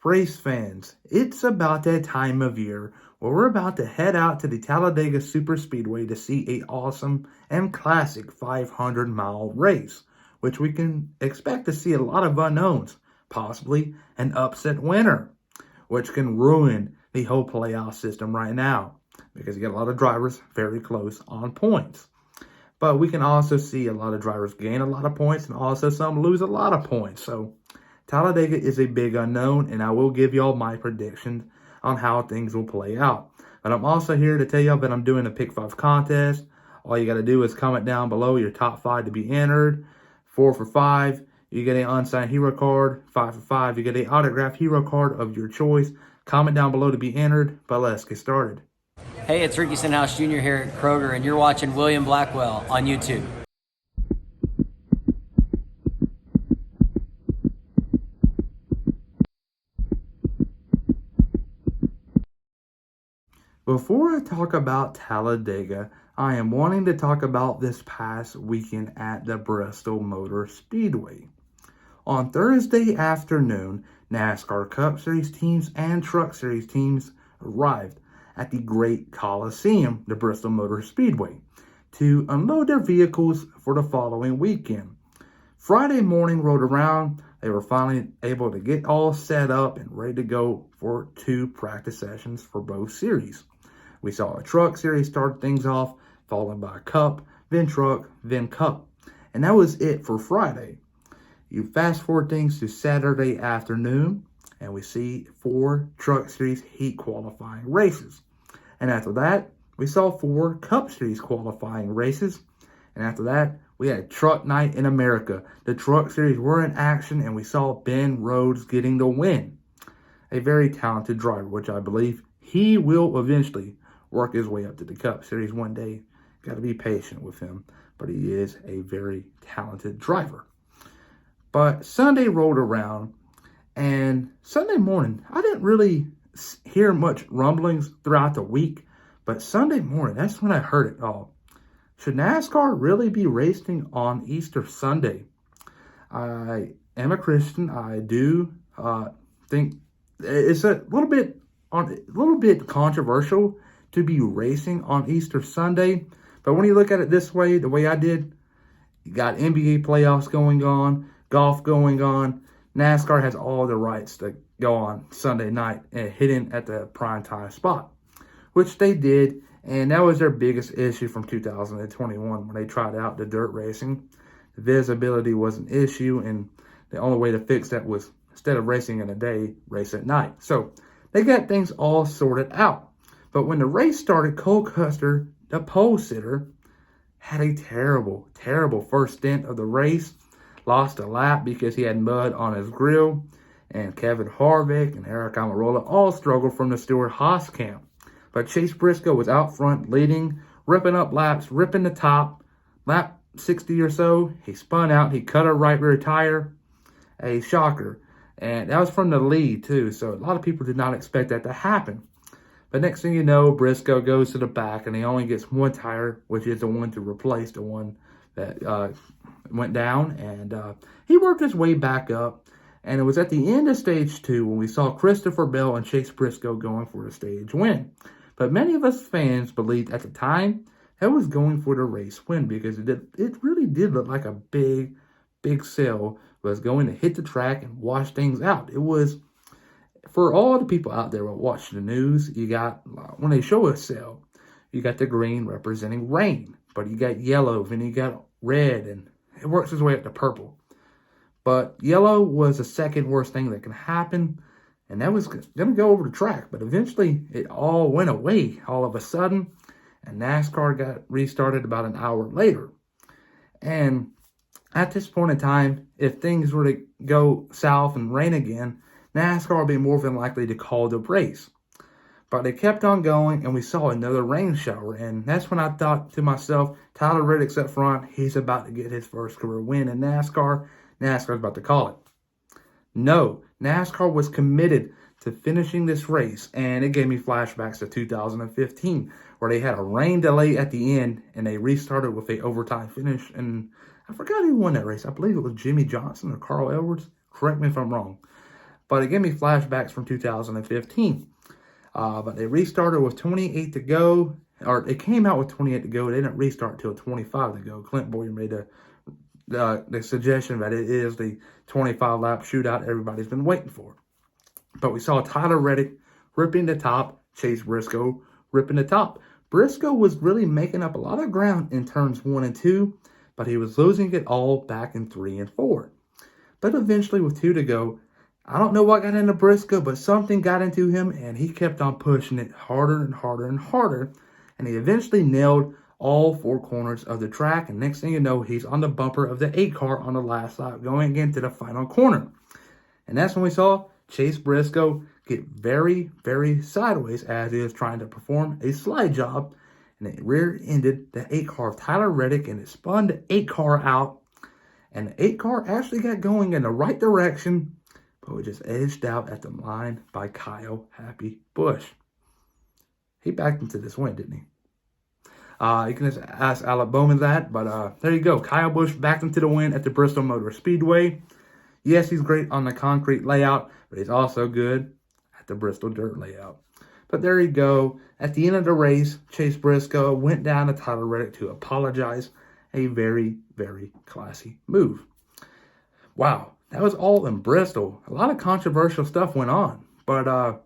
Race fans, it's about that time of year where we're about to head out to the Talladega Superspeedway to see an awesome and classic 500-mile race, which we can expect to see a lot of unknowns, possibly an upset winner, which can ruin the whole playoff system right now because you get a lot of drivers very close on points. But we can also see a lot of drivers gain a lot of points and also some lose a lot of points. So Talladega is a big unknown, and I will give y'all my predictions on how things will play out. But I'm also here to tell y'all that I'm doing a Pick 5 contest. All you got to do is comment down below your top 5 to be entered. 4 for 5, you get an unsigned hero card. 5 for 5, you get an autographed hero card of your choice. Comment down below to be entered, but let's get started. Hey, it's Ricky Stenhouse Jr. here at Kroger, and you're watching William Blackwell on YouTube. Before I talk about Talladega, I am wanting to talk about this past weekend at the Bristol Motor Speedway. On Thursday afternoon, NASCAR Cup Series teams and Truck Series teams arrived at the Great Coliseum, the Bristol Motor Speedway, to unload their vehicles for the following weekend. Friday morning rolled around, they were finally able to get all set up and ready to go for 2 practice sessions for both series. We saw a Truck Series start things off, followed by a Cup, then Truck, then Cup. And that was it for Friday. You fast forward things to Saturday afternoon, and we see 4 Truck Series heat qualifying races. And after that, we saw 4 Cup Series qualifying races. And after that, we had Truck Night in America. The Truck Series were in action, and we saw Ben Rhodes getting the win. A very talented driver, which I believe he will eventually work his way up to the Cup Series one day. Got to be patient with him, but he is a very talented driver. But Sunday rolled around, and Sunday morning, I didn't really hear much rumblings throughout the week, but Sunday morning, that's when I heard it all. Should NASCAR really be racing on Easter Sunday? I am a Christian. I do think it's a little bit controversial to be racing on Easter Sunday. But when you look at it this way, the way I did, you got NBA playoffs going on, golf going on. NASCAR has all the rights to go on Sunday night and hit in at the prime time spot, which they did. And that was their biggest issue from 2021 when they tried out the dirt racing. The visibility was an issue, and the only way to fix that was, instead of racing in the day, race at night. So they got things all sorted out. But when the race started, Cole Custer, the pole sitter, had a terrible, terrible first stint of the race. Lost a lap because he had mud on his grill. And Kevin Harvick and Eric Almirola all struggled from the Stewart-Haas camp. But Chase Briscoe was out front leading, ripping up laps, ripping the top. Lap 60 or so, he spun out. He cut a right rear tire. A shocker. And that was from the lead, too. So a lot of people did not expect that to happen. But next thing you know, Briscoe goes to the back, and he only gets 1 tire, which is the one to replace the one that went down. And he worked his way back up. And it was at the end of stage 2 when we saw Christopher Bell and Chase Briscoe going for the stage win. But many of us fans believed at the time that was going for the race win because it really did look like a big sale was going to hit the track and wash things out. It was, for all the people out there who watch the news, you got, when they show a sail, you got the green representing rain, but you got yellow, and you got red, and it works its way up to purple. But yellow was the second worst thing that can happen, and that was going to go over the track. But eventually, it all went away all of a sudden, and NASCAR got restarted about an hour later. And at this point in time, if things were to go south and rain again, NASCAR would be more than likely to call the race. But they kept on going, and we saw another rain shower. And that's when I thought to myself, Tyler Reddick's up front. He's about to get his first career win in NASCAR. NASCAR's about to call it. No, NASCAR was committed to finishing this race, and it gave me flashbacks to 2015, where they had a rain delay at the end, and they restarted with a overtime finish. And I forgot who won that race. I believe it was Jimmy Johnson or Carl Edwards. Correct me if I'm wrong. but it gave me flashbacks from 2015. But they restarted with 28 to go, or it came out with 28 to go. They didn't restart till 25 to go. Clint Boyer made the suggestion that it is the 25-lap shootout everybody's been waiting for. But we saw Tyler Reddick ripping the top, Chase Briscoe ripping the top. Briscoe was really making up a lot of ground in turns 1 and 2, but he was losing it all back in 3 and 4. But eventually, with 2 to go, I don't know what got into Briscoe, but something got into him, and he kept on pushing it harder and harder and harder, and he eventually nailed all 4 corners of the track, and next thing you know, he's on the bumper of the 8 car on the last lap, going into the final corner. And that's when we saw Chase Briscoe get very, very sideways as he was trying to perform a slide job, and it rear-ended the 8 car of Tyler Reddick, and it spun the 8 car out, and the 8 car actually got going in the right direction, but was just edged out at the line by Kyle Happy Busch. He backed into this win, didn't he? You can just ask Alec Bowman that, but there you go. Kyle Busch backed into the win at the Bristol Motor Speedway. Yes, he's great on the concrete layout, but he's also good at the Bristol dirt layout. But there you go. At the end of the race, Chase Briscoe went down to Tyler Reddick to apologize. A very, very classy move. Wow, that was all in Bristol. A lot of controversial stuff went on. But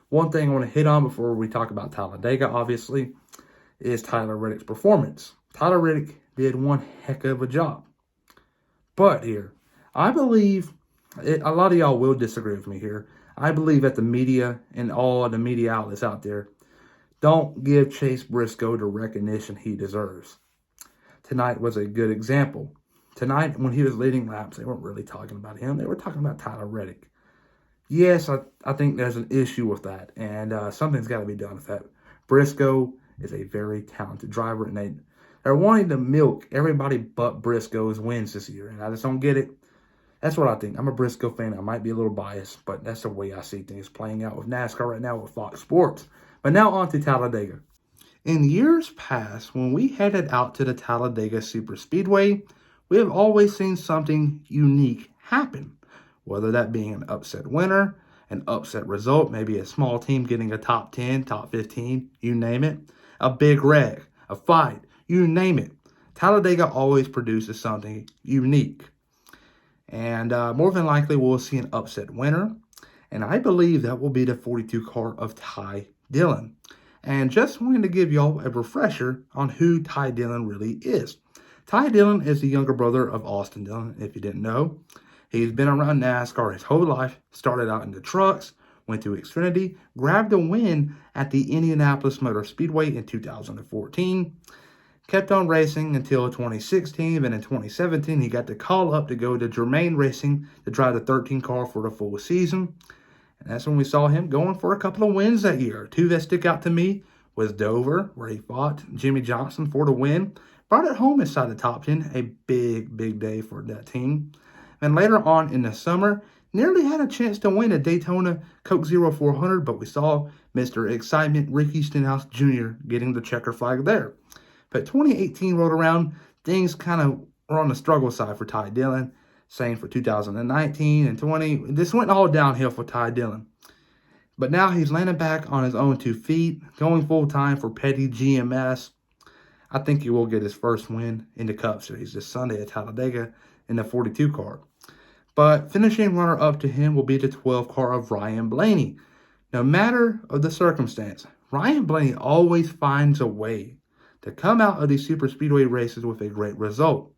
one thing I want to hit on before we talk about Talladega, obviously, is Tyler Reddick's performance. Tyler Reddick did one heck of a job. But here, I believe, a lot of y'all will disagree with me here. I believe that the media and all the media outlets out there don't give Chase Briscoe the recognition he deserves. Tonight was a good example. Tonight, when he was leading laps, they weren't really talking about him. They were talking about Tyler Reddick. Yes, I think there's an issue with that, and something's got to be done with that. Briscoe is a very talented driver, and they're wanting to milk everybody but Briscoe's wins this year, and I just don't get it. That's what I think. I'm a Briscoe fan. I might be a little biased, but that's the way I see things playing out with NASCAR right now with Fox Sports. But now on to Talladega. In years past, when we headed out to the Talladega Superspeedway, we have always seen something unique happen, whether that being an upset winner, an upset result, maybe a small team getting a top 10, top 15, you name it, a big wreck, a fight, you name it. Talladega always produces something unique. And more than likely, we'll see an upset winner. And I believe that will be the 42 car of Ty Dillon. And just wanted to give y'all a refresher on who Ty Dillon really is. Ty Dillon is the younger brother of Austin Dillon, if you didn't know. He's been around NASCAR his whole life, started out in the trucks, went to Xfinity, grabbed a win at the Indianapolis Motor Speedway in 2014, kept on racing until 2016, and in 2017 he got the call up to go to Germain Racing to drive the 13 car for the full season. And that's when we saw him going for a couple of wins that year. 2 that stick out to me was Dover, where he fought Jimmy Johnson for the win. Brought it home inside the top 10, a big, big day for that team. And later on in the summer, nearly had a chance to win a Daytona Coke Zero 400, but we saw Mr. Excitement Ricky Stenhouse Jr. getting the checker flag there. But 2018 rolled around, things kind of were on the struggle side for Ty Dillon. Same for 2019 and 20. This went all downhill for Ty Dillon. But now he's landing back on his own 2 feet, going full-time for Petty GMS. I think he will get his first win in the Cup Series this Sunday at Talladega in the 42 car. But finishing runner-up to him will be the 12 car of Ryan Blaney. No matter of the circumstance, Ryan Blaney always finds a way to come out of these super speedway races with a great result.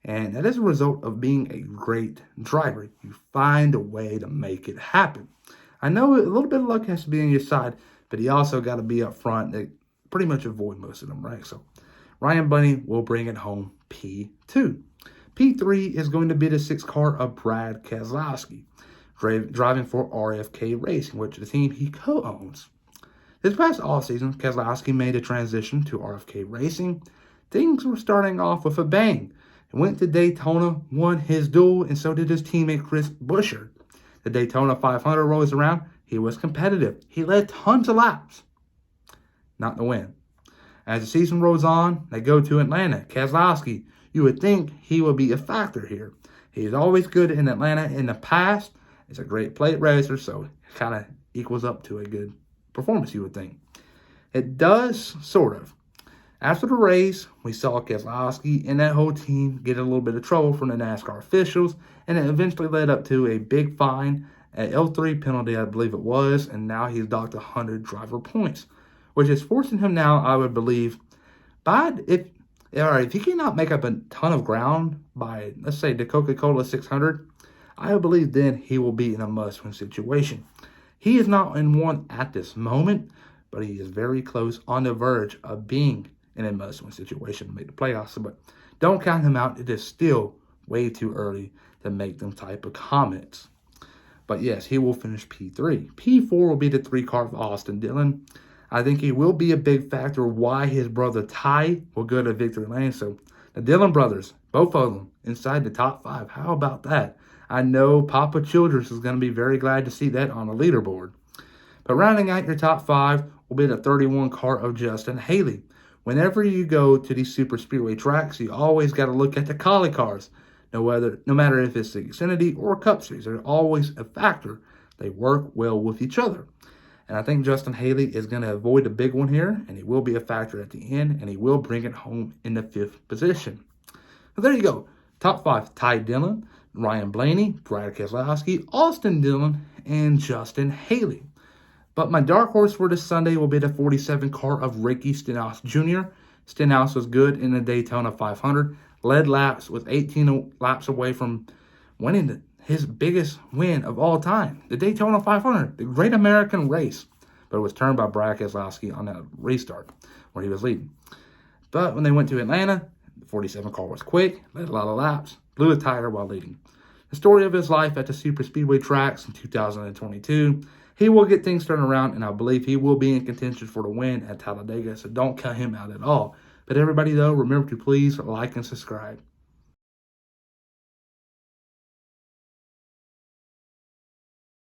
And that is a result of being a great driver. You find a way to make it happen. I know a little bit of luck has to be on your side, but you also got to be up front to pretty much avoid most of them, right? So Ryan Blaney will bring it home P2. P3 is going to be the 6 car of Brad Keselowski, driving for RFK Racing, which is the team he co-owns. This past offseason, Keselowski made a transition to RFK Racing. Things were starting off with a bang. He went to Daytona, won his duel, and so did his teammate Chris Buescher. The Daytona 500 rolls around. He was competitive. He led tons of laps. Not to win. As the season rolls on, they go to Atlanta. Keselowski, you would think he would be a factor here. He's always good in Atlanta in the past, He's a great plate racer, so it kind of equals up to a good performance, you would think. It does, sort of. After the race, we saw Keselowski and that whole team get a little bit of trouble from the NASCAR officials, and it eventually led up to a big fine, an L3 penalty, I believe it was, and now he's docked 100 driver points, which is forcing him now, I would believe, if he cannot make up a ton of ground by, let's say, the Coca-Cola 600, I believe then he will be in a must-win situation. He is not in one at this moment, but he is very close, on the verge of being in a must-win situation to make the playoffs. But don't count him out. It is still way too early to make them type of comments. But yes, he will finish P3. P4 will be the 3-car of Austin Dillon. I think he will be a big factor why his brother Ty will go to victory lane. So the Dillon brothers, both of them, inside the top 5. How about that? I know Papa Childress is going to be very glad to see that on the leaderboard. But rounding out your top 5 will be the 31 car of Justin Haley. Whenever you go to these super speedway tracks, you always got to look at the collie cars. No matter if it's the Xfinity or Cup Series, they're always a factor. They work well with each other. And I think Justin Haley is going to avoid the big one here, and he will be a factor at the end, and he will bring it home in the 5th position. So there you go. Top 5, Ty Dillon, Ryan Blaney, Brad Keselowski, Austin Dillon, and Justin Haley. But my dark horse for this Sunday will be the 47 car of Ricky Stenhouse Jr. Stenhouse was good in the Daytona 500, led laps, with 18 laps away from winning his biggest win of all time, the Daytona 500, the great American race. But it was turned by Brad Keselowski on that restart where he was leading. But when they went to Atlanta, the 47 car was quick, led a lot of laps, blew a tire while leading. The story of his life at the super speedway tracks in 2022. He will get things turned around, and I believe he will be in contention for the win at Talladega, so don't cut him out at all. But everybody, though, remember to please like and subscribe.